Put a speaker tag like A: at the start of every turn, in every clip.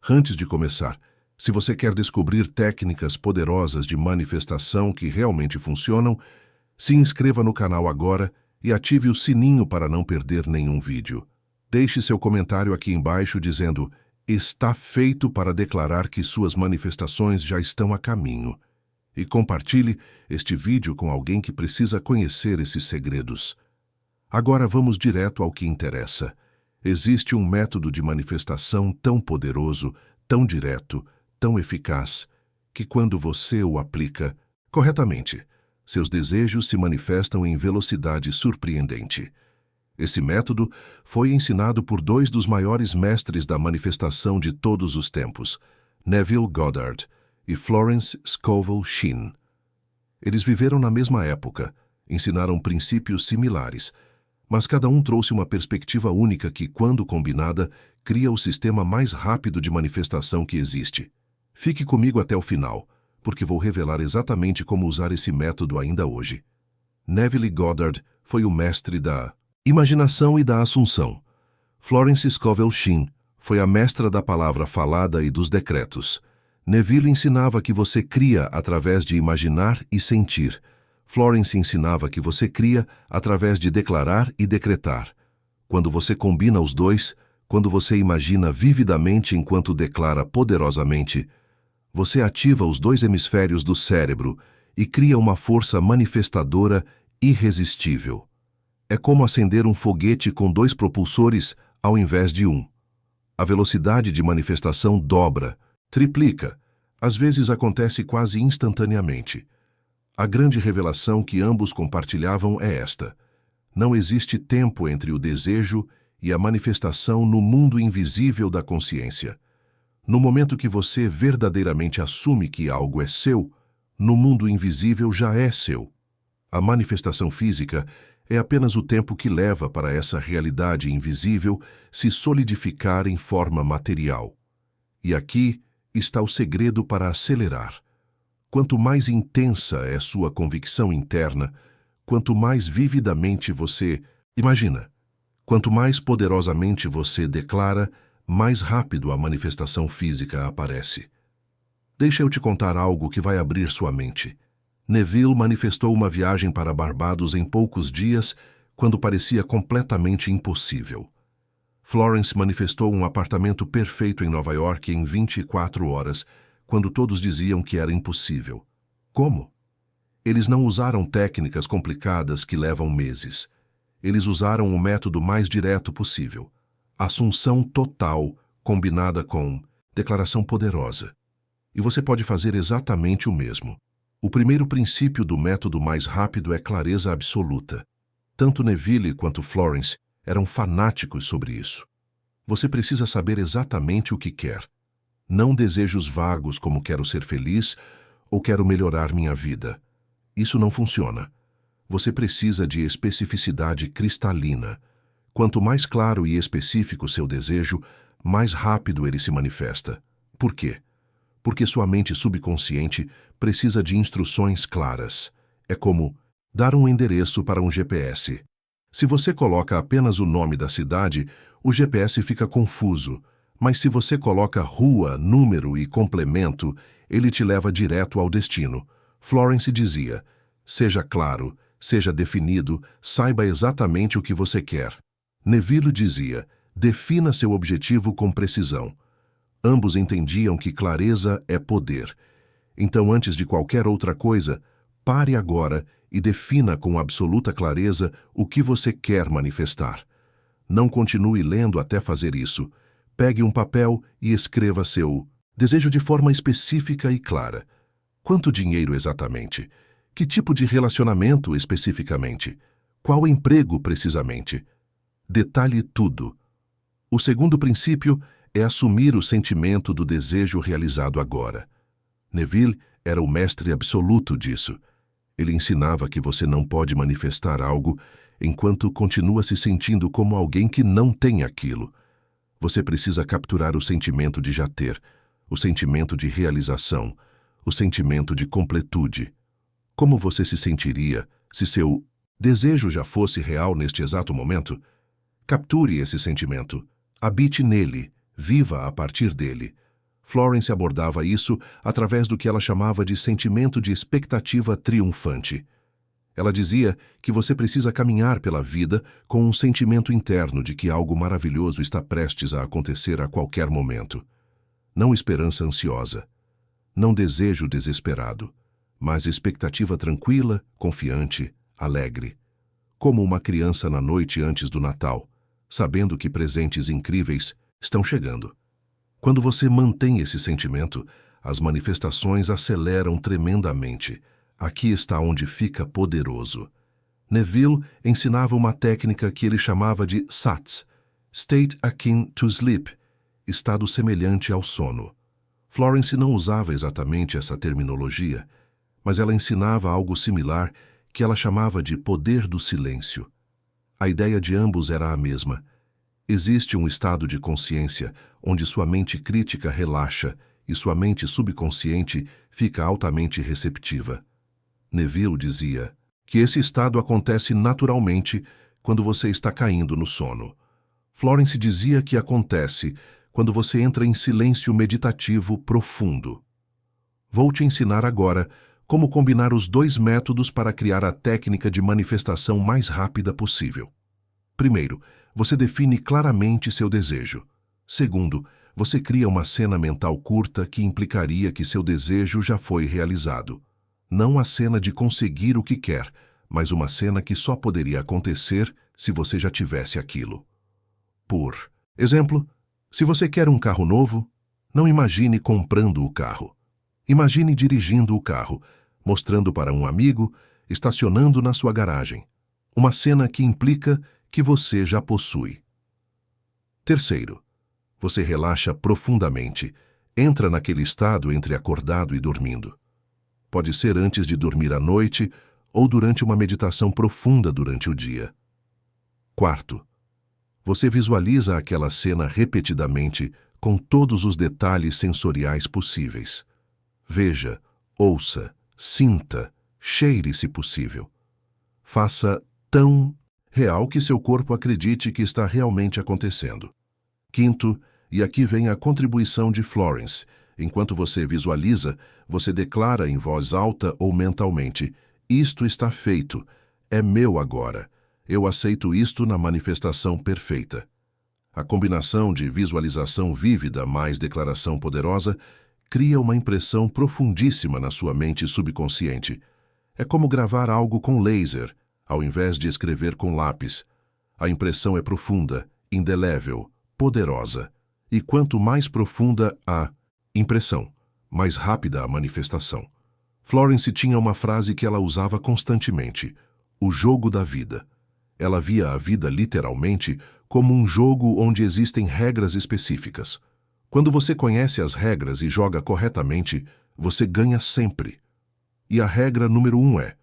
A: Antes de começar, se você quer descobrir técnicas poderosas de manifestação que realmente funcionam, se inscreva no canal agora e ative o sininho para não perder nenhum vídeo. Deixe seu comentário aqui embaixo dizendo: está feito para declarar que suas manifestações já estão a caminho. E compartilhe este vídeo com alguém que precisa conhecer esses segredos. Agora vamos direto ao que interessa. Existe um método de manifestação tão poderoso, tão direto, tão eficaz, que quando você o aplica corretamente, seus desejos se manifestam em velocidade surpreendente. Esse método foi ensinado por dois dos maiores mestres da manifestação de todos os tempos, Neville Goddard e Florence Scovel Shinn. Eles viveram na mesma época, ensinaram princípios similares, mas cada um trouxe uma perspectiva única que, quando combinada, cria o sistema mais rápido de manifestação que existe. Fique comigo até o final, porque vou revelar exatamente como usar esse método ainda hoje. Neville Goddard foi o mestre da imaginação e da assunção. Florence Scovel Shinn foi a mestra da palavra falada e dos decretos. Neville ensinava que você cria através de imaginar e sentir. Florence ensinava que você cria através de declarar e decretar. Quando você combina os dois, quando você imagina vividamente enquanto declara poderosamente, você ativa os dois hemisférios do cérebro e cria uma força manifestadora irresistível. É como acender um foguete com dois propulsores ao invés de um. A velocidade de manifestação dobra, triplica, às vezes acontece quase instantaneamente. A grande revelação que ambos compartilhavam é esta: não existe tempo entre o desejo e a manifestação no mundo invisível da consciência. No momento que você verdadeiramente assume que algo é seu, no mundo invisível já é seu. A manifestação física é apenas o tempo que leva para essa realidade invisível se solidificar em forma material. E aqui está o segredo para acelerar. Quanto mais intensa é sua convicção interna, quanto mais vividamente você imagina, quanto mais poderosamente você declara, mais rápido a manifestação física aparece. Deixa eu te contar algo que vai abrir sua mente. Neville manifestou uma viagem para Barbados em poucos dias, quando parecia completamente impossível. Florence manifestou um apartamento perfeito em Nova York em 24 horas, quando todos diziam que era impossível. Como? Eles não usaram técnicas complicadas que levam meses. Eles usaram o método mais direto possível. Assunção total, combinada com declaração poderosa. E você pode fazer exatamente o mesmo. O primeiro princípio do método mais rápido é clareza absoluta. Tanto Neville quanto Florence eram fanáticos sobre isso. Você precisa saber exatamente o que quer. Não desejos vagos como quero ser feliz ou quero melhorar minha vida. Isso não funciona. Você precisa de especificidade cristalina. Quanto mais claro e específico seu desejo, mais rápido ele se manifesta. Por quê? Porque sua mente subconsciente precisa de instruções claras. É como dar um endereço para um GPS. Se você coloca apenas o nome da cidade, o GPS fica confuso. Mas se você coloca rua, número e complemento, ele te leva direto ao destino. Florence dizia: seja claro, seja definido, saiba exatamente o que você quer. Neville dizia: defina seu objetivo com precisão. Ambos entendiam que clareza é poder. Então, antes de qualquer outra coisa, pare agora e defina com absoluta clareza o que você quer manifestar. Não continue lendo até fazer isso. Pegue um papel e escreva seu desejo de forma específica e clara. Quanto dinheiro exatamente? Que tipo de relacionamento especificamente? Qual emprego precisamente? Detalhe tudo. O segundo princípio é assumir o sentimento do desejo realizado agora. Neville era o mestre absoluto disso. Ele ensinava que você não pode manifestar algo enquanto continua se sentindo como alguém que não tem aquilo. Você precisa capturar o sentimento de já ter, o sentimento de realização, o sentimento de completude. Como você se sentiria se seu desejo já fosse real neste exato momento? Capture esse sentimento, habite nele, viva a partir dele. Florence abordava isso através do que ela chamava de sentimento de expectativa triunfante. Ela dizia que você precisa caminhar pela vida com um sentimento interno de que algo maravilhoso está prestes a acontecer a qualquer momento. Não esperança ansiosa, não desejo desesperado, mas expectativa tranquila, confiante, alegre. Como uma criança na noite antes do Natal, sabendo que presentes incríveis estão chegando. Quando você mantém esse sentimento, as manifestações aceleram tremendamente. Aqui está onde fica poderoso. Neville ensinava uma técnica que ele chamava de SATS, State Akin to Sleep, estado semelhante ao sono. Florence não usava exatamente essa terminologia, mas ela ensinava algo similar que ela chamava de poder do silêncio. A ideia de ambos era a mesma. Existe um estado de consciência onde sua mente crítica relaxa e sua mente subconsciente fica altamente receptiva. Neville dizia que esse estado acontece naturalmente quando você está caindo no sono. Florence dizia que acontece quando você entra em silêncio meditativo profundo. Vou te ensinar agora como combinar os dois métodos para criar a técnica de manifestação mais rápida possível. Primeiro, você define claramente seu desejo. Segundo, você cria uma cena mental curta que implicaria que seu desejo já foi realizado. Não a cena de conseguir o que quer, mas uma cena que só poderia acontecer se você já tivesse aquilo. Por exemplo, se você quer um carro novo, não imagine comprando o carro. Imagine dirigindo o carro, mostrando para um amigo, estacionando na sua garagem. Uma cena que implica que você já possui. Terceiro, você relaxa profundamente, entra naquele estado entre acordado e dormindo. Pode ser antes de dormir à noite ou durante uma meditação profunda durante o dia. Quarto, você visualiza aquela cena repetidamente com todos os detalhes sensoriais possíveis. Veja, ouça, sinta, cheire se possível. Faça tão real que seu corpo acredite que está realmente acontecendo. Quinto, e aqui vem a contribuição de Florence. Enquanto você visualiza, você declara em voz alta ou mentalmente: isto está feito, é meu agora. Eu aceito isto na manifestação perfeita. A combinação de visualização vívida mais declaração poderosa cria uma impressão profundíssima na sua mente subconsciente. É como gravar algo com laser, ao invés de escrever com lápis. A impressão é profunda, indelével, poderosa. E quanto mais profunda a impressão, mais rápida a manifestação. Florence tinha uma frase que ela usava constantemente: o jogo da vida. Ela via a vida literalmente como um jogo onde existem regras específicas. Quando você conhece as regras e joga corretamente, você ganha sempre. E a regra número 1 é: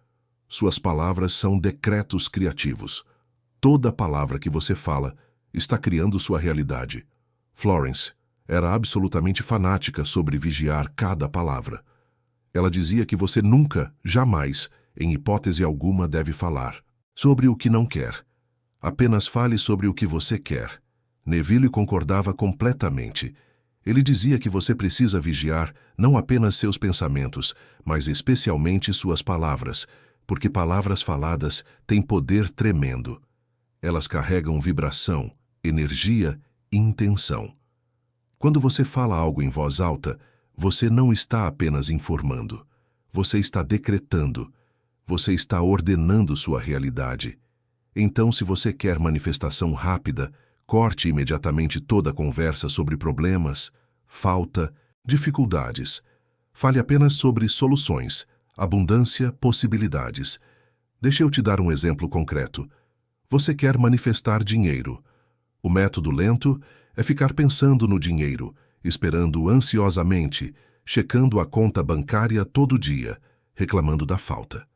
A: suas palavras são decretos criativos. Toda palavra que você fala está criando sua realidade. Florence era absolutamente fanática sobre vigiar cada palavra. Ela dizia que você nunca, jamais, em hipótese alguma, deve falar sobre o que não quer. Apenas fale sobre o que você quer. Neville concordava completamente. Ele dizia que você precisa vigiar não apenas seus pensamentos, mas especialmente suas palavras, porque palavras faladas têm poder tremendo. Elas carregam vibração, energia e intenção. Quando você fala algo em voz alta, você não está apenas informando. Você está decretando. Você está ordenando sua realidade. Então, se você quer manifestação rápida, corte imediatamente toda a conversa sobre problemas, falta, dificuldades. Fale apenas sobre soluções, abundância, possibilidades. Deixa eu te dar um exemplo concreto. Você quer manifestar dinheiro. O método lento é ficar pensando no dinheiro, esperando ansiosamente, checando a conta bancária todo dia, reclamando da falta.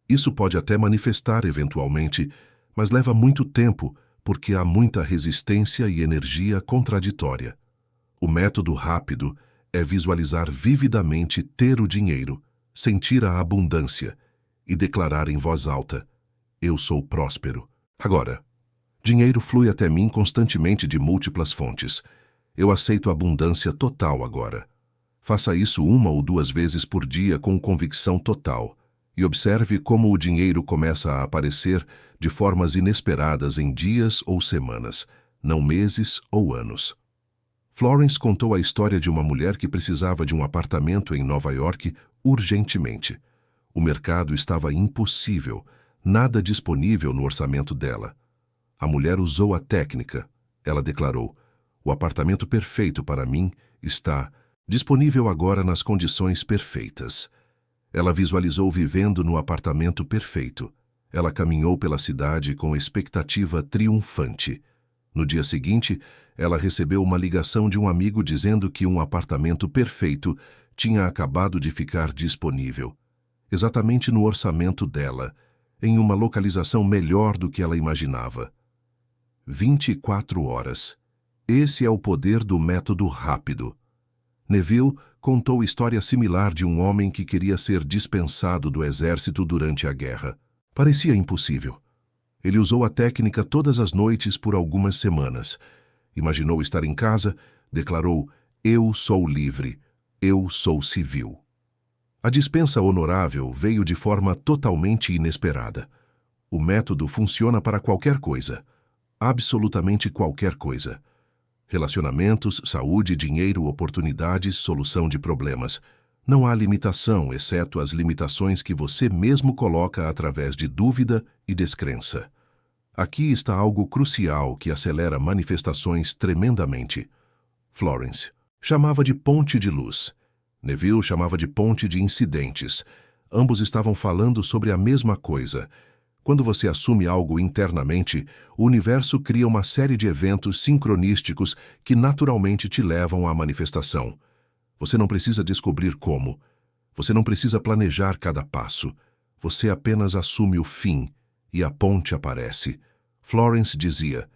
A: Isso pode até manifestar eventualmente, mas leva muito tempo porque há muita resistência e energia contraditória. O método rápido é visualizar vividamente ter o dinheiro, sentir a abundância e declarar em voz alta: eu sou próspero. Agora, dinheiro flui até mim constantemente de múltiplas fontes. Eu aceito a abundância total agora. Faça isso 1 ou 2 vezes por dia com convicção total e observe como o dinheiro começa a aparecer de formas inesperadas em dias ou semanas, não meses ou anos. Florence contou a história de uma mulher que precisava de um apartamento em Nova York urgentemente. O mercado estava impossível, nada disponível no orçamento dela. A mulher usou a técnica. Ela declarou: "O apartamento perfeito para mim está disponível agora nas condições perfeitas." Ela visualizou vivendo no apartamento perfeito. Ela caminhou pela cidade com expectativa triunfante. No dia seguinte, ela recebeu uma ligação de um amigo dizendo que um apartamento perfeito tinha acabado de ficar disponível, exatamente no orçamento dela, em uma localização melhor do que ela imaginava. 24 horas. Esse é o poder do método rápido. Neville contou história similar de um homem que queria ser dispensado do exército durante a guerra. Parecia impossível. Ele usou a técnica todas as noites por algumas semanas. Imaginou estar em casa, declarou: "Eu sou livre, eu sou civil." A dispensa honorável veio de forma totalmente inesperada. O método funciona para qualquer coisa, absolutamente qualquer coisa. Relacionamentos, saúde, dinheiro, oportunidades, solução de problemas. Não há limitação, exceto as limitações que você mesmo coloca através de dúvida e descrença. Aqui está algo crucial que acelera manifestações tremendamente. Florence chamava de ponte de luz. Neville chamava de ponte de incidentes. Ambos estavam falando sobre a mesma coisa. Quando você assume algo internamente, o universo cria uma série de eventos sincronísticos que naturalmente te levam à manifestação. Você não precisa descobrir como. Você não precisa planejar cada passo. Você apenas assume o fim e a ponte aparece. Florence dizia: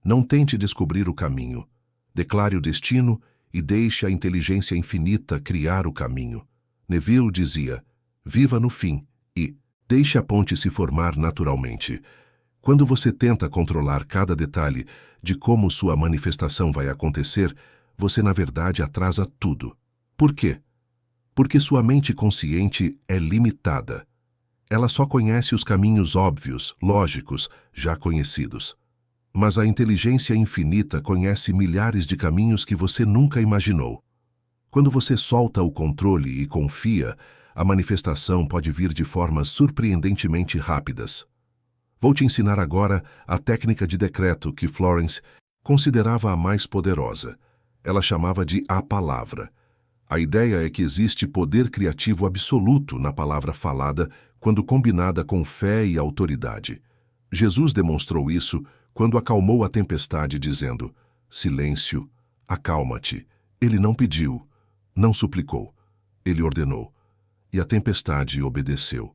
A: "Não tente descobrir o caminho. Declare o destino e deixe a inteligência infinita criar o caminho." Neville dizia: "Viva no fim e deixe a ponte se formar naturalmente." Quando você tenta controlar cada detalhe de como sua manifestação vai acontecer, você na verdade atrasa tudo. Por quê? Porque sua mente consciente é limitada. Ela só conhece os caminhos óbvios, lógicos, já conhecidos. Mas a inteligência infinita conhece milhares de caminhos que você nunca imaginou. Quando você solta o controle e confia, a manifestação pode vir de formas surpreendentemente rápidas. Vou te ensinar agora a técnica de decreto que Florence considerava a mais poderosa. Ela chamava de a palavra. A ideia é que existe poder criativo absoluto na palavra falada quando combinada com fé e autoridade. Jesus demonstrou isso quando acalmou a tempestade dizendo: "Silêncio, acalma-te." Ele não pediu, não suplicou. Ele ordenou. E a tempestade obedeceu.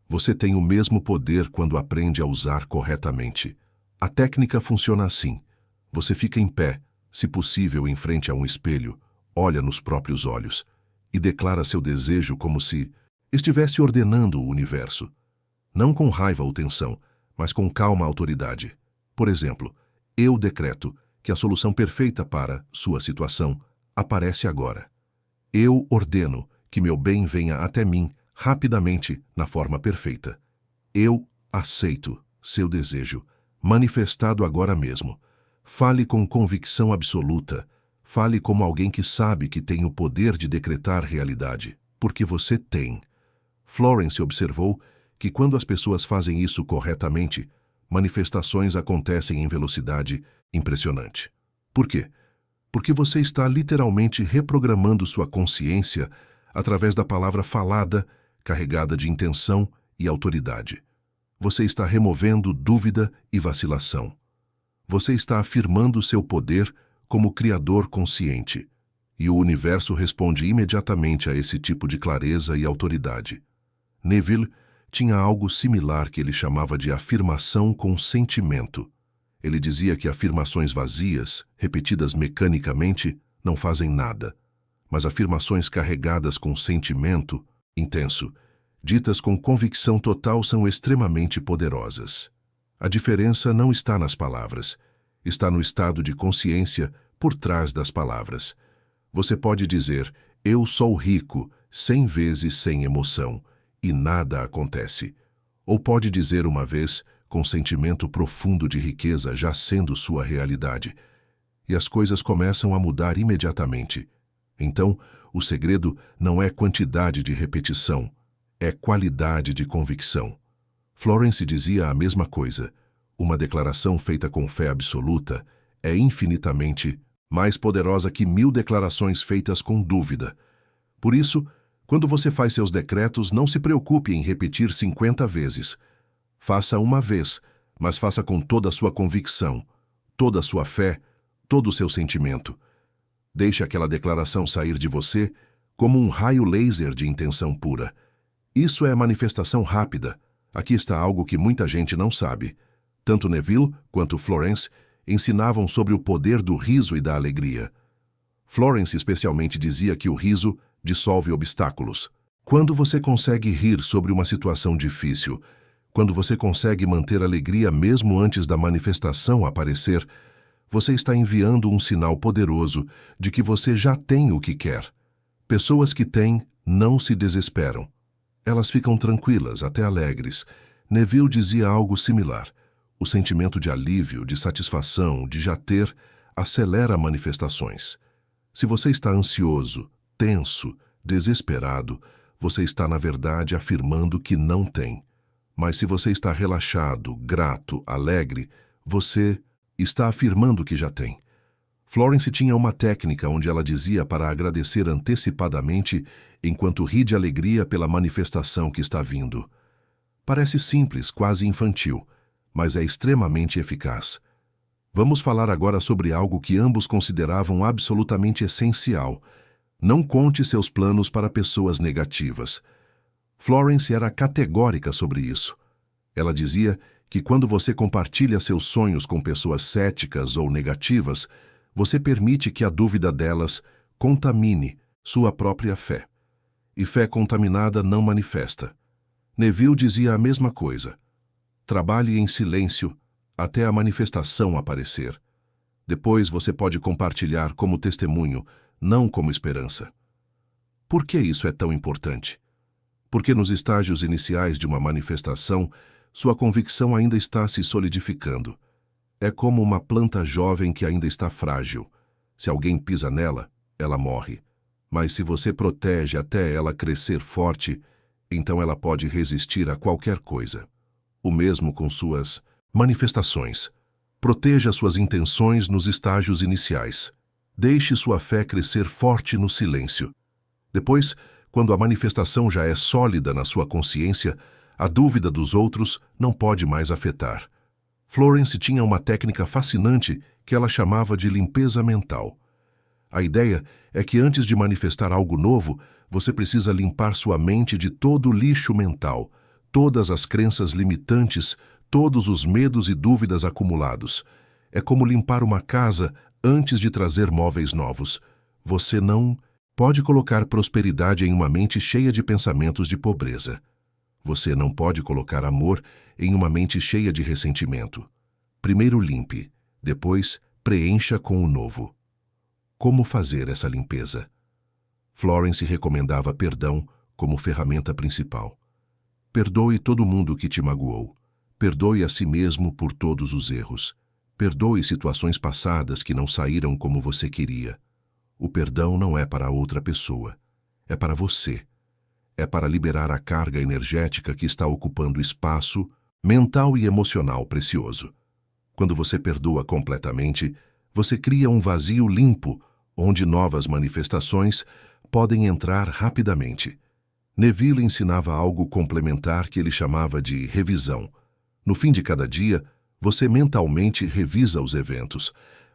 A: Você tem o mesmo poder quando aprende a usar corretamente. A técnica funciona assim. Você fica em pé, se possível em frente a um espelho, olha nos próprios olhos e declara seu desejo como se estivesse ordenando o universo. Não com raiva ou tensão, mas com calma autoridade. Por exemplo, eu decreto que a solução perfeita para sua situação aparece agora. Eu ordeno que meu bem venha até mim rapidamente na forma perfeita. Eu aceito seu desejo, manifestado agora mesmo. Fale com convicção absoluta. Fale como alguém que sabe que tem o poder de decretar realidade, porque você tem. Florence observou que quando as pessoas fazem isso corretamente, manifestações acontecem em velocidade impressionante. Por quê? Porque você está literalmente reprogramando sua consciência através da palavra falada, carregada de intenção e autoridade. Você está removendo dúvida e vacilação. Você está afirmando seu poder como criador consciente. E o universo responde imediatamente a esse tipo de clareza e autoridade. Neville tinha algo similar que ele chamava de afirmação com sentimento. Ele dizia que afirmações vazias, repetidas mecanicamente, não fazem nada. Mas afirmações carregadas com sentimento intenso, ditas com convicção total, são extremamente poderosas. A diferença não está nas palavras, está no estado de consciência por trás das palavras. Você pode dizer: Eu sou rico, 100 vezes sem emoção, e nada acontece. Ou pode dizer uma vez, com sentimento profundo de riqueza já sendo sua realidade. E as coisas começam a mudar imediatamente. Então, o segredo não é quantidade de repetição, é qualidade de convicção. Florence dizia a mesma coisa. Uma declaração feita com fé absoluta é infinitamente mais poderosa que 1000 declarações feitas com dúvida. Por isso, quando você faz seus decretos, não se preocupe em repetir 50 vezes. Faça uma vez, mas faça com toda a sua convicção, toda a sua fé, todo o seu sentimento. Deixe aquela declaração sair de você como um raio laser de intenção pura. Isso é manifestação rápida. Aqui está algo que muita gente não sabe. Tanto Neville quanto Florence ensinavam sobre o poder do riso e da alegria. Florence especialmente dizia que o riso dissolve obstáculos. Quando você consegue rir sobre uma situação difícil, quando você consegue manter alegria mesmo antes da manifestação aparecer, você está enviando um sinal poderoso de que você já tem o que quer. Pessoas que têm não se desesperam. Elas ficam tranquilas, até alegres. Neville dizia algo similar. O sentimento de alívio, de satisfação, de já ter, acelera manifestações. Se você está ansioso, tenso, desesperado, você está, na verdade, afirmando que não tem. Mas se você está relaxado, grato, alegre, você está afirmando que já tem. Florence tinha uma técnica onde ela dizia para agradecer antecipadamente enquanto ri de alegria pela manifestação que está vindo. Parece simples, quase infantil, mas é extremamente eficaz. Vamos falar agora sobre algo que ambos consideravam absolutamente essencial. Não conte seus planos para pessoas negativas. Florence era categórica sobre isso. Ela dizia que quando você compartilha seus sonhos com pessoas céticas ou negativas, você permite que a dúvida delas contamine sua própria fé. E fé contaminada não manifesta. Neville dizia a mesma coisa. Trabalhe em silêncio até a manifestação aparecer. Depois você pode compartilhar como testemunho, não como esperança. Por que isso é tão importante? Porque nos estágios iniciais de uma manifestação, sua convicção ainda está se solidificando. É como uma planta jovem que ainda está frágil. Se alguém pisa nela, ela morre. Mas se você protege até ela crescer forte, então ela pode resistir a qualquer coisa. O mesmo com suas manifestações. Proteja suas intenções nos estágios iniciais. Deixe sua fé crescer forte no silêncio. Depois, quando a manifestação já é sólida na sua consciência, a dúvida dos outros não pode mais afetar. Florence tinha uma técnica fascinante que ela chamava de limpeza mental. A ideia é que antes de manifestar algo novo, você precisa limpar sua mente de todo o lixo mental, todas as crenças limitantes, todos os medos e dúvidas acumulados. É como limpar uma casa antes de trazer móveis novos. Você não pode colocar prosperidade em uma mente cheia de pensamentos de pobreza. Você não pode colocar amor em uma mente cheia de ressentimento. Primeiro limpe, depois preencha com o novo. Como fazer essa limpeza? Florence recomendava perdão como ferramenta principal. Perdoe todo mundo que te magoou. Perdoe a si mesmo por todos os erros. Perdoe situações passadas que não saíram como você queria. O perdão não é para outra pessoa. É para você. É para liberar a carga energética que está ocupando espaço mental e emocional precioso. Quando você perdoa completamente, você cria um vazio limpo, onde novas manifestações podem entrar rapidamente. Neville ensinava algo complementar que ele chamava de revisão. No fim de cada dia, você mentalmente revisa os eventos,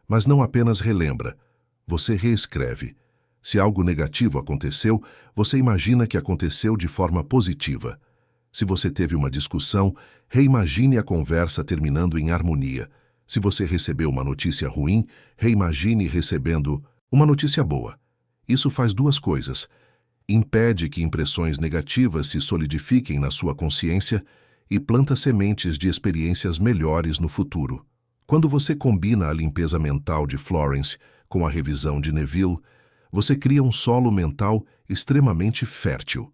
A: mas não apenas relembra, você reescreve. Se algo negativo aconteceu, você imagina que aconteceu de forma positiva. Se você teve uma discussão, reimagine a conversa terminando em harmonia. Se você recebeu uma notícia ruim, reimagine recebendo uma notícia boa. Isso faz duas coisas. Impede que impressões negativas se solidifiquem na sua consciência e planta sementes de experiências melhores no futuro. Quando você combina a limpeza mental de Florence com a revisão de Neville, você cria um solo mental extremamente fértil.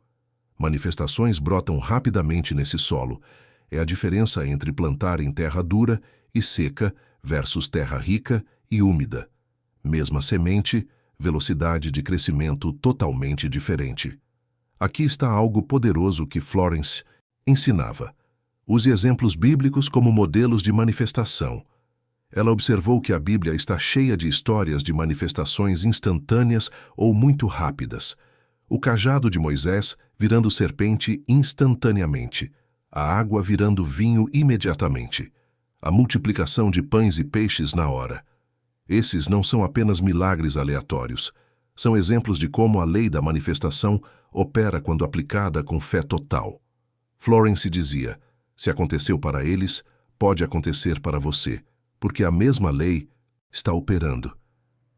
A: Manifestações brotam rapidamente nesse solo. É a diferença entre plantar em terra dura e seca versus terra rica e úmida. Mesma semente, velocidade de crescimento totalmente diferente. Aqui está algo poderoso que Florence ensinava. Use exemplos bíblicos como modelos de manifestação. Ela observou que a Bíblia está cheia de histórias de manifestações instantâneas ou muito rápidas. O cajado de Moisés virando serpente instantaneamente, a água virando vinho imediatamente, a multiplicação de pães e peixes na hora. Esses não são apenas milagres aleatórios, são exemplos de como a lei da manifestação opera quando aplicada com fé total. Florence dizia, se aconteceu para eles, pode acontecer para você, porque a mesma lei está operando.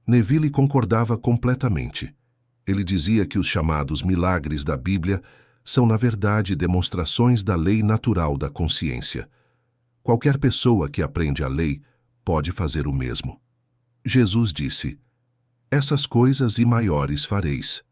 A: Neville concordava completamente. Ele dizia que os chamados milagres da Bíblia são, na verdade, demonstrações da lei natural da consciência. Qualquer pessoa que aprende a lei pode fazer o mesmo. Jesus disse, essas coisas e maiores fareis.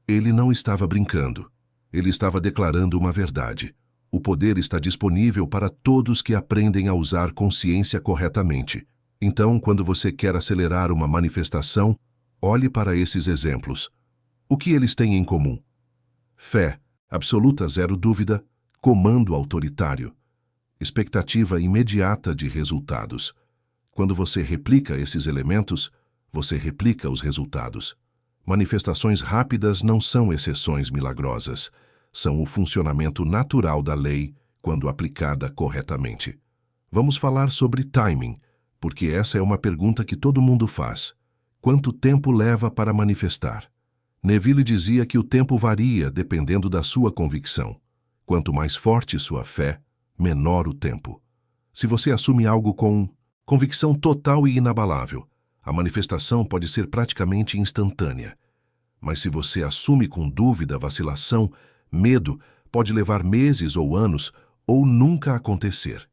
A: Ele não estava brincando. Ele estava declarando uma verdade. O poder está disponível para todos que aprendem a usar consciência corretamente. Então, quando você quer acelerar uma manifestação, olhe para esses exemplos. O que eles têm em comum? Fé, absoluta zero dúvida, comando autoritário, expectativa imediata de resultados. Quando você replica esses elementos, você replica os resultados. Manifestações rápidas não são exceções milagrosas. São o funcionamento natural da lei quando aplicada corretamente. Vamos falar sobre timing, porque essa é uma pergunta que todo mundo faz. Quanto tempo leva para manifestar? Neville dizia que o tempo varia dependendo da sua convicção. Quanto mais forte sua fé, menor o tempo. Se você assume algo com convicção total e inabalável, a manifestação pode ser praticamente instantânea. Mas se você assume com dúvida, vacilação, medo, pode levar meses ou anos ou nunca acontecer.